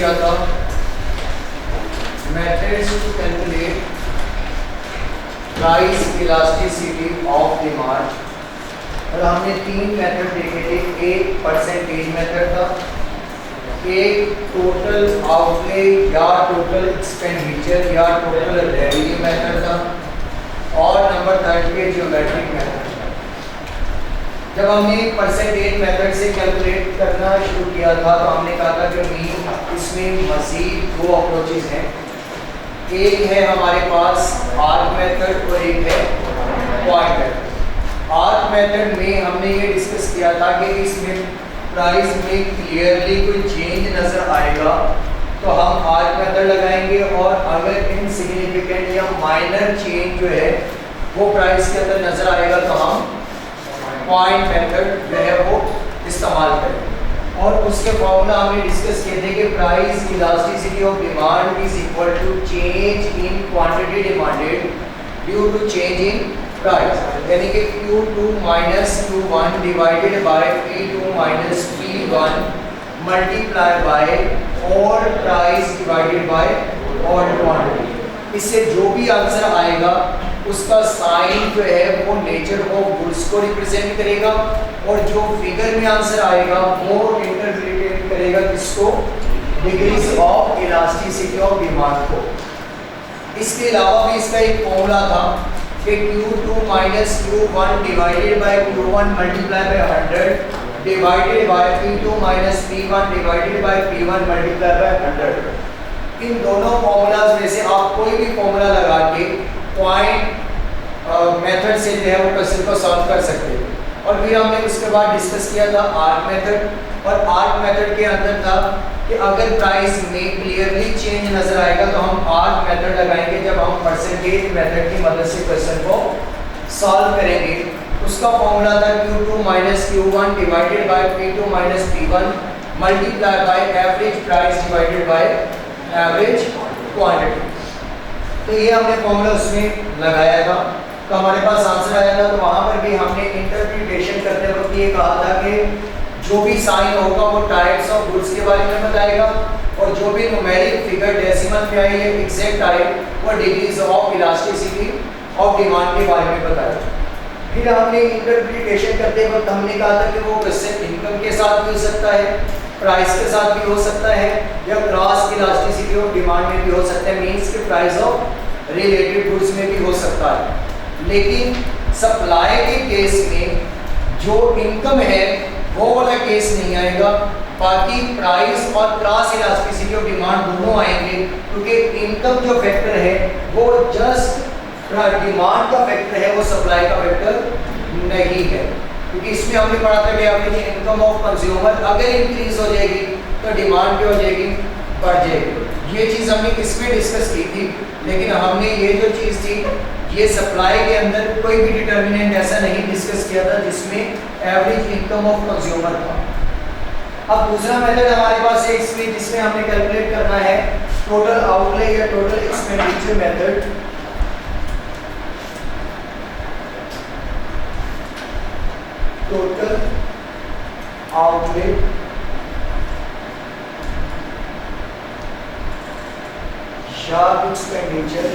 किया था methods to calculate price elasticity of demand, और हमने 3 मेथड देखे थे। एक परसेंटेज मेथड था, एक टोटल आउटले या टोटल एक्सपेंडिचर या टोटल रेवेन्यू मेथड था, और नंबर 3 पे ज्योमेट्रिक मेथड था। जब हमने परसेंटेज मेथड से कैलकुलेट करना शुरू किया था तो हमने कहा था कि इसमें मज़ीद 2 अप्रोचेज हैं। एक है हमारे पास आर्क मेथड और एक है पॉइंट मेथड। आर्क मेथड में हमने ये डिस्कस किया था कि इसमें प्राइस में क्लियरली कोई चेंज नज़र आएगा तो हम आर्क मेथड लगाएंगे, और अगर इनसिग्निफिकेंट या माइनर चेंज जो है वो प्राइस के अंदर नज़र आएगा तो हम पॉइंट मेथड जो है वो इस्तेमाल करेंगे। और उसके फॉर्मूला हमने डिस्कस किए थे कि price elasticity of demand is equal to change in quantity demanded due to change in price, यानी कि Q2 minus Q1 divided by P2 minus P1 multiply by all price divided by all quantity. इससे जो भी answer आएगा उसका sign जो है वो नेचर ऑफ गुड्स को रिप्रेजेंट करेगा, और जो फिगर में आंसर आएगा वो इंटरप्रिटेट करेगा किसको, degrees of elasticity of demand को। इसके अलावा भी इसका एक फॉर्मूला था कि Q2 minus Q1 divided bye Q1 multiply by 100 divided by P2 minus P1 divided by P1 multiply bye 100। इन दोनों फॉर्मूलाज में से आप कोई भी फॉर्मूला लगा के पॉइंट मेथड से जो है वो क्वेश्चन को सॉल्व कर सकते हैं। और फिर हमने उसके बाद डिस्कस किया था आर्क मेथड, और आर्क मेथड के अंदर था कि अगर प्राइस में क्लियरली चेंज नजर आएगा तो हम आर्क मेथड लगाएंगे जब हम परसेंटेज मेथड की मदद से क्वेश्चन को सॉल्व करेंगे। उसका फॉर्मूला था Q2 minus Q1 divided by P2 minus P1 multiply by average price divided by average quantity. तो ये हमने फॉर्मूला उसमें लगाया था, तो हमारे पास आंसर आया था। तो वहाँ पर भी हमने इंटरप्रिटेशन करते वक्त ये कहा था कि जो भी साइन होगा वो टाइप्स ऑफ गुड्स के बारे में बताएगा, और जो भी न्यूमेरिक फिगर डेसिमल में आई है एग्जैक्ट टाइप वो degrees of elasticity of demand के बारे में बताएगा। फिर हमने इंटरप्रिटेशन करते वक्त हमने कहा था कि वो क्वेश्चन इनकम के साथ भी हो सकता है, प्राइस के साथ भी हो सकता है, या क्रॉस इलास्टिसिटी ऑफ डिमांड में भी हो सकता है, मींस के प्राइस ऑफ रिलेटेड गुड्स में भी हो सकता है। लेकिन सप्लाई के केस में जो इनकम है वो वाला केस नहीं आएगा, बाकी प्राइस और क्रॉस इलास्टिसिटी ऑफ डिमांड दोनों आएंगे, क्योंकि इनकम जो फैक्टर है वो जस्ट डिमांड का फैक्टर है, वो सप्लाई का फैक्टर नहीं है। क्योंकि इसमें हमने पढ़ा था कि आपकी इनकम ऑफ कंज्यूमर अगर इंक्रीज हो जाएगी तो डिमांड क्या हो जाएगी, बढ़ जाएगी। ये चीज़ हमने इसमें डिस्कस की थी, लेकिन हमने ये जो चीज़ थी ये सप्लाई के अंदर कोई भी डिटर्मिनेंट ऐसा नहीं डिस्कस किया था जिसमें एवरेज इनकम ऑफ कंज्यूमर था। अब दूसरा मेथड हमारे पास है इसमें, जिसमें हमने कैलकुलेट करना है टोटल आउटले या total expenditure method. Total outlay या एक्सपेंडिचर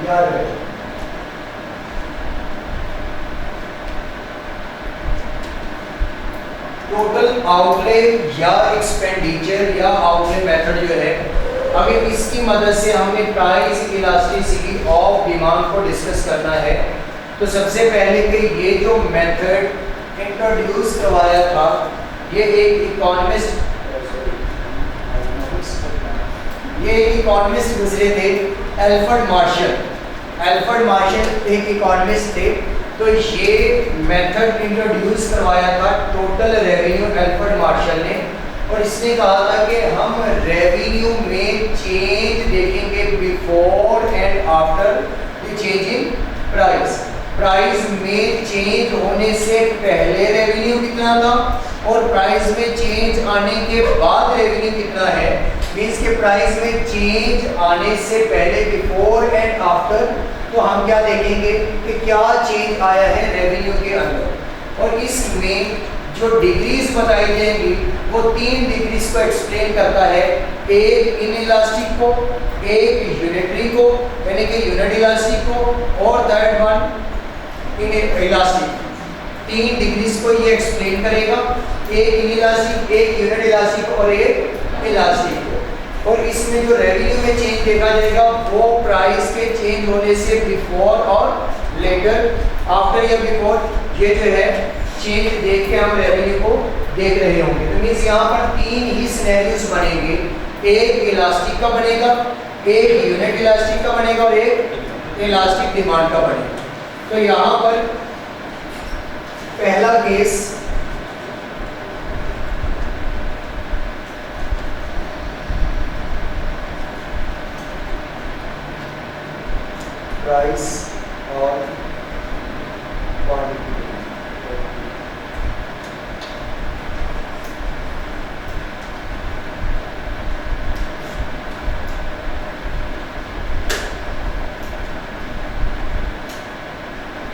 या टोटल आउटले या एक्सपेंडिचर या आउटले मेथड जो है, अगर इसकी मदद से हमें प्राइस इलास्टिसिटी ऑफ डिमांड को डिस्कस करना है तो सबसे पहले कि ये जो मेथड इंट्रोड्यूस करवाया था ये एक इकोनॉमिस्ट गुजरे थे, एल्फ्रेड मार्शल। एल्फ्रेड मार्शल एक इकोनॉमिस्ट थे, तो ये मेथड इंट्रोड्यूस करवाया था टोटल रेवेन्यू एल्फ्रेड मार्शल ने, और इसने कहा था कि हम रेवेन्यू में चेंज देखेंगे before and after the change in price. Price में चेंज होने से पहले रेवेन्यू कितना था और प्राइस में चेंज आने के बाद रेवेन्यू कितना है, मीन्स के प्राइस में चेंज आने से पहले, बिफोर एंड आफ्टर, तो हम क्या देखेंगे कि क्या चेंज आया है रेवेन्यू के अंदर। और इसमें जो डिग्रीज बताई जाएंगी वो 3 डिग्रीज को एक्सप्लेन करता है, एक इन इलास्टिक को, एक यूनिटरी को यानी कि यूनिट इलास्टिक को, और third one in elastic. 3 degrees को ये एक्सप्लेन करेगा, एक इन इलास्टिक, एक यूनिट इलास्टिक और एक इलास्टिक को। और इसमें जो रेवेन्यू में चेंज देखा जाएगा वो प्राइस के चेंज होने से बिफोर और लेटर, आफ्टर या बिफोर, ये जो है चेंज देख के हम रेवेन्यू को देख रहे होंगे। तो मीन्स यहाँ पर 3 ही सिनेरियोस बनेंगे, एक इलास्टिक का बनेगा, एक यूनिट इलास्टिक का बनेगा और एक इलास्टिक डिमांड का बनेगा। तो यहाँ पर पहला केस प्राइस और क्वांटिटी।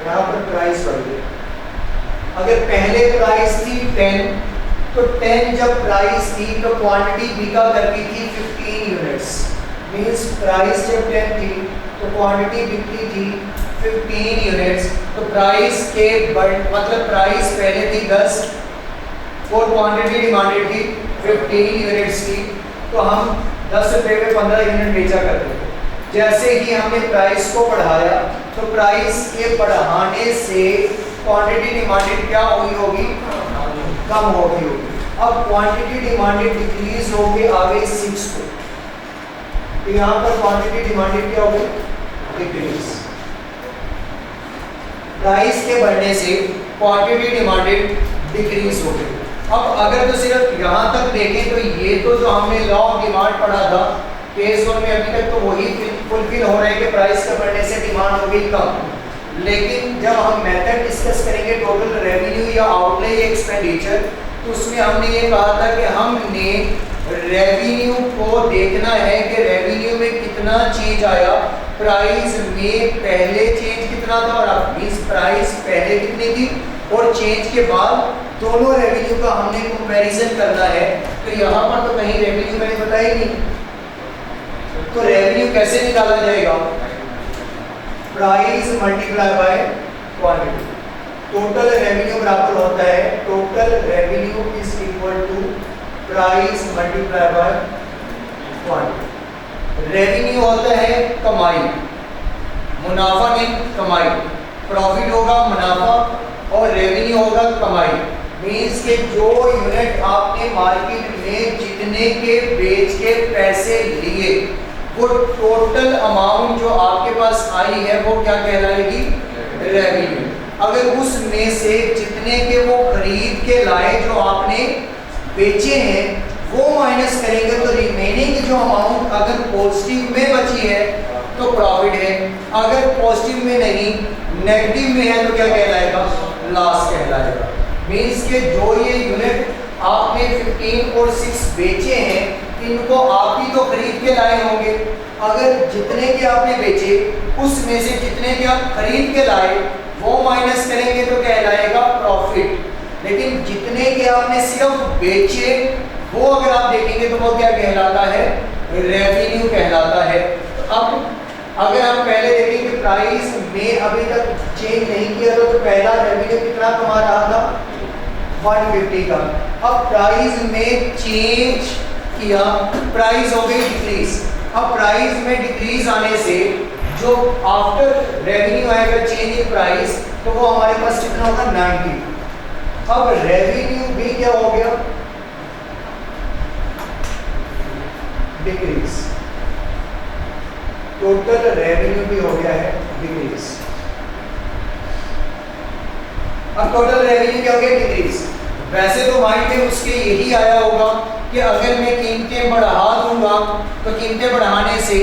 यहाँ पर प्राइस बढ़ गई। अगर पहले प्राइस थी 10, तो 10 जब प्राइस थी तो क्वांटिटी बिका करती थी 15 यूनिट्स। मींस प्राइस जब 10 थी तो क्वांटिटी बिकती थी 15 यूनिट्स। तो प्राइस के मतलब प्राइस पहले थी 10 और क्वांटिटी डिमांडेड थी 15 यूनिट्स की, तो हम 10 रुपये में 15 यूनिट बेचा करते थे। जैसे ही हमने प्राइस को बढ़ाया तो प्राइस के बढ़ाने से क्वांटिटी डिमांडेड क्या हुई होगी, कम हो गई होगी। अब क्वांटिटी डिमांडेड डिक्रीज हो गई आ गई 6 को, तो यहाँ पर क्वांटिटी डिमांडेड क्या होगी, डिक्रीज। प्राइस के बढ़ने से क्वांटिटी डिमांडेड डिक्रीज हो गई। अब अगर तो सिर्फ यहाँ तक देखें तो ये तो जो हमने लॉ ऑफ डिमांड पढ़ा था केस 1 में, अभी तक तो वही फुलफिल हो रहा है कि प्राइस के बढ़ने से डिमांड हो गई कम। लेकिन जब हम मेथड डिस्कस करेंगे टोटल रेवेन्यू या आउटले एक्सपेंडिचर, तो उसमें हमने ये कहा था कि हमने रेवेन्यू को देखना है कि रेवेन्यू में कितना चेंज आया, प्राइस में पहले चेंज कितना था और अब मींस प्राइस पहले कितनी थी और चेंज के बाद दोनों रेवेन्यू का हमने कंपैरिजन करना है। तो यहाँ पर तो कहीं रेवेन्यू मैंने बताया नहीं, तो रेवेन्यू कैसे निकाला जाएगा, price multiply by quantity. Total revenue बराबर होता है, total revenue is equal to price multiply by quantity. Revenue होता है कमाई, मुनाफा नहीं कमाई, प्रॉफिट होगा मुनाफा और रेवेन्यू होगा कमाई। मींस के जो यूनिट आपने मार्केट में जितने के बेच के पैसे लिए वो टोटल अमाउंट जो आपके पास आई है वो क्या कहलाएगी, रेवेन्यू। अगर उसमें से जितने के वो खरीद के लाए जो आपने बेचे हैं वो माइनस करेंगे तो रिमेनिंग जो अमाउंट अगर पॉजिटिव में बची है तो प्रॉफिट है, अगर पॉजिटिव में नहीं नेगेटिव में है तो क्या कहलाएगा, लॉस कहलाएगा। मींस के जो ये यूनिट आपने 15 और 6 बेचे हैं इनको आप ही तो खरीद के लाए होंगे। अगर जितने के आपने बेचे उसमें से जितने के आप खरीद के लाए वो माइनस करेंगे तो कहलाएगा प्रॉफिट। लेकिन जितने के आपने सिर्फ बेचे वो अगर आप देखेंगे तो वो क्या कहलाता है, रेवेन्यू कहलाता है। तो अब अगर हम पहले देखें कि प्राइस में अभी तक चेंज नहीं किया तो पहला रेवेन्यू कितना कमा रहा था, 150 का। अब प्राइस में चेंज किया, प्राइस हो गई डिक्रीज। अब प्राइस में डिक्रीज आने से जो आफ्टर रेवेन्यू आएगा चेंज इन प्राइस तो वो हमारे पास कितना होगा, 90। अब रेवेन्यू भी क्या हो गया, डिक्रीज। टोटल रेवेन्यू भी हो गया है डिक्रीज। अब टोटल रेवेन्यू क्या हो गया, डिक्रीज। वैसे तो माइंड में उसके यही आया होगा कि अगर मैं कीमतें बढ़ा दूंगा तो कीमतें बढ़ाने से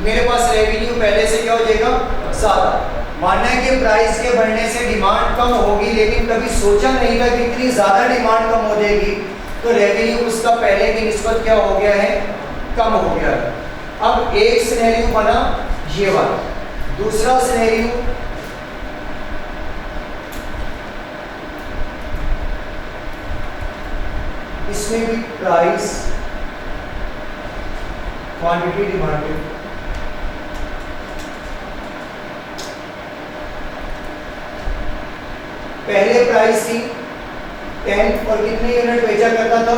मेरे पास रेवेन्यू पहले से क्या हो जाएगा, ज़्यादा। मानना है कि प्राइस के बढ़ने से डिमांड कम होगी, लेकिन कभी सोचा नहीं था कि इतनी ज़्यादा डिमांड कम हो जाएगी, तो रेवेन्यू उसका पहले की निस्बत क्या हो गया है, कम हो गया है। अब एक सिनेरियो बना ये वाला, दूसरा सिनेरियो इसमें भी प्राइस क्वांटिटी डिमांडेड, पहले प्राइस थी 10 और कितने यूनिट बेचा करता था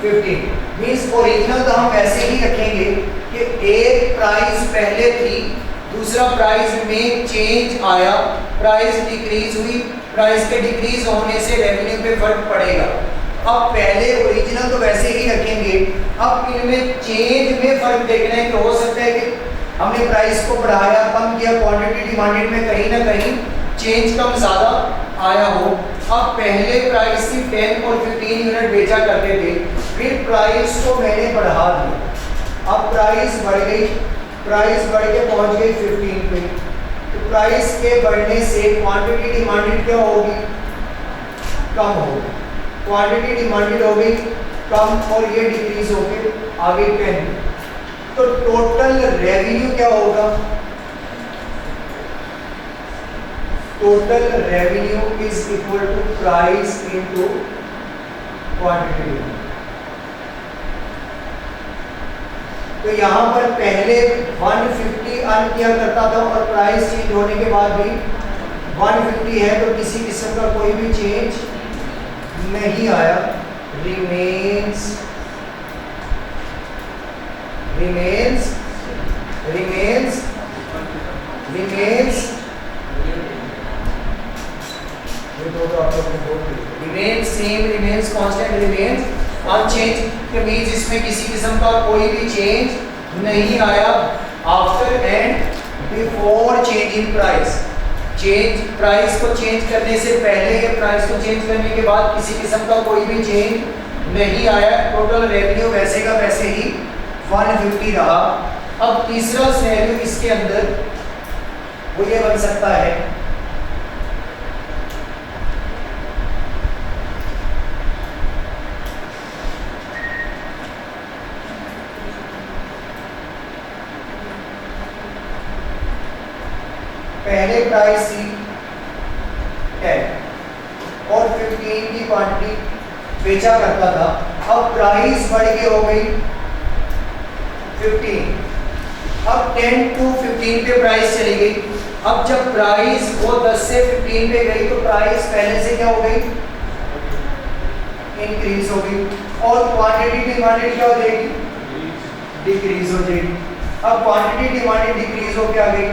15, मींस ओरिजिनल तो हम वैसे ही रखेंगे कि एक प्राइस पहले थी, दूसरा प्राइस में चेंज आया, प्राइस डिक्रीज हुई, प्राइस के डिक्रीज होने से रेवेन्यू पे फर्क पड़ेगा। अब पहले ओरिजिनल तो वैसे ही रखेंगे, अब इनमें चेंज में फर्क देखना है कि हो सकता है कि हमने प्राइस को बढ़ाया कम किया, क्वांटिटी डिमांडेड में कहीं ना कहीं चेंज कम ज़्यादा आया हो। अब पहले प्राइस थी 10 और 15 यूनिट बेचा करते थे, फिर प्राइस को मैंने बढ़ा दिया, अब प्राइस बढ़ गई, प्राइस बढ़ के पहुंच गई 15 पे, तो प्राइस के बढ़ने से क्वांटिटी डिमांडेड क्या होगी, कम होगी, क्वांटिटी डिमांडेड हो गई कम और ये डिक्रीज हो गई आगे 10, तो टोटल रेवेन्यू क्या होगा, total revenue is equal to price into quantity. तो यहां पर पहले 150 अर्न किया करता था और प्राइस चेंज होने के बाद भी 150 है, तो किसी किस्म का कोई भी चेंज नहीं आया, remains same, remains constant, remains unchanged, के मीन्स इसमें किसी किस्म का कोई भी चेंज नहीं आया after and before change in price. Change price को चेंज करने से पहले या प्राइस को चेंज करने के बाद किसी किस्म का कोई भी चेंज नहीं आया, टोटल रेवेन्यू वैसे का वैसे ही 150 रहा। अब तीसरा सिनेरियो इसके अंदर वो ये बन सकता है, पहले प्राइस थी 10 और 15 की क्वांटिटी बेचा करता था, अब प्राइस बढ़ के हो गई 15, अब 10 to 15 पे प्राइस चली गई। अब जब प्राइस वो 10 से 15 पे गई तो प्राइस पहले से क्या हो गई, इंक्रीज हो गई, और क्वांटिटी डिमांडेड क्या हो जाएगी, डिक्रीज हो जाएगी। अब क्वांटिटी डिमांडेड डिक्रीज हो के आ गई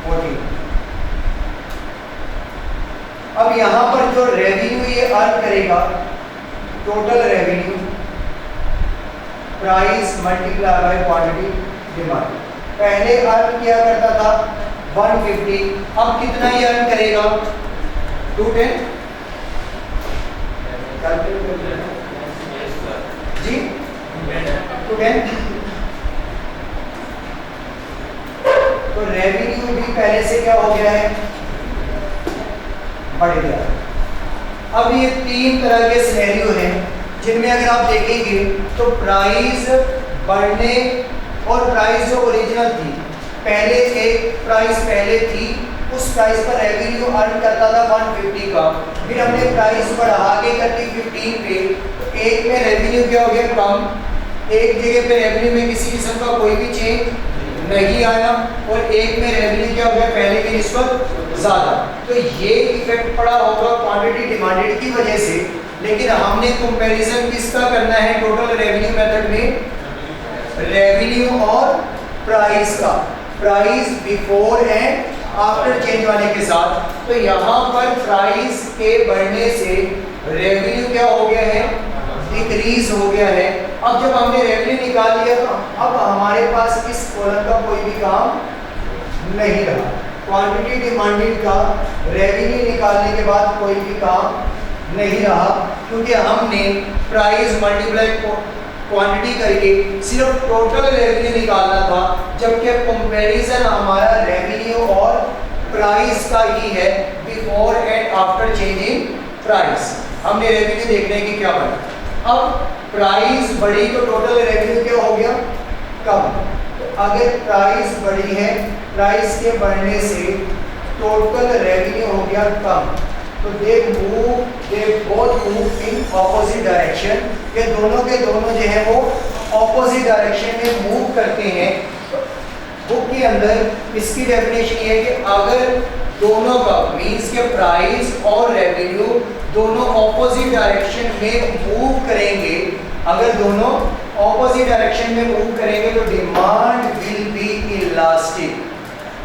40। अब यहां पर जो रेवेन्यू ये अर्न करेगा, total revenue price multiply by quantity demand, पहले अर्न किया करता था 150, अब कितना ये अर्न करेगा 210 जी 210। तो रेवेन्यू भी पहले से क्या हो गया है, बढ़ गया। अब ये तीन तरह के सिनेरियो हैं जिनमें अगर आप देखेंगे तो प्राइस बढ़ने और प्राइस जो ओरिजिनल थी, पहले एक प्राइस पहले थी, उस प्राइस पर रेवेन्यू अर्न करता था 150 का, फिर हमने प्राइस बढ़ा के कर दी 15 पे, तो एक में रेवेन्यू क्या हो गया कम, एक जगह पे रेवेन्यू में किसी किस्म का कोई भी चेंज नहीं आया, और एक में रेवेन्यू क्या हो गया पहले की निस्बत ज़्यादा। तो ये इफेक्ट पड़ा होगा क्वांटिटी डिमांडेड की वजह से, लेकिन हमने कंपैरिजन किसका करना है टोटल रेवेन्यू मेथड में, रेवेन्यू और प्राइस का, price before and after change वाले के साथ। तो यहाँ पर प्राइस के बढ़ने से रेवेन्यू क्या हो गया है, डिक्रीज हो गया है। अब जब हमने रेवेन्यू निकाल लिया तो अब हमारे पास इस कॉलम का कोई भी काम नहीं रहा, क्वांटिटी डिमांडेड का रेवेन्यू निकालने के बाद कोई भी काम नहीं रहा, क्योंकि हमने प्राइस मल्टीप्लाई क्वांटिटी करके सिर्फ टोटल रेवेन्यू निकालना था, जबकि कंपैरिजन हमारा रेवेन्यू और प्राइस का ही है before and after change in price. हमने रेवेन्यू देखने की क्या बना। अब प्राइस बढ़ी तो टोटल रेवेन्यू क्या हो गया, कम। तो अगर प्राइस बढ़ी है, प्राइस के बढ़ने से टोटल रेवेन्यू हो गया कम, तो they both move in opposite direction. ये दोनों के दोनों जो है वो ऑपोजिट डायरेक्शन में मूव करते हैं। बुक के अंदर इसकी डेफिनेशन ये है कि अगर दोनों का मीन्स के प्राइस और रेवेन्यू दोनों ऑपोजिट डायरेक्शन में मूव करेंगे, अगर दोनों ऑपोजिट डायरेक्शन में मूव करेंगे तो demand will be elastic,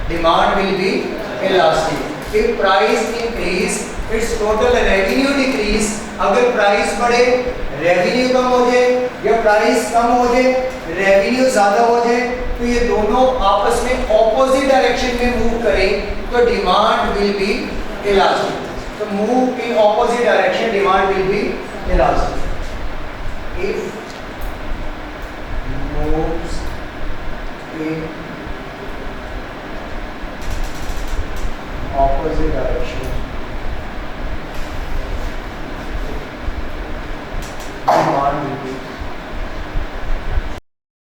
demand will be elastic. If price increase, its total revenue decrease। अगर प्राइस बढ़े रेवेन्यू कम हो जाए, या प्राइस कम हो जाए रेवेन्यू ज्यादा हो जाए, तो ये दोनों आपस में ऑपोजिट डायरेक्शन में मूव करें तो डिमांड विल बी इलास्टिक। तो move in opposite direction, demand will be elastic. If moves in opposite direction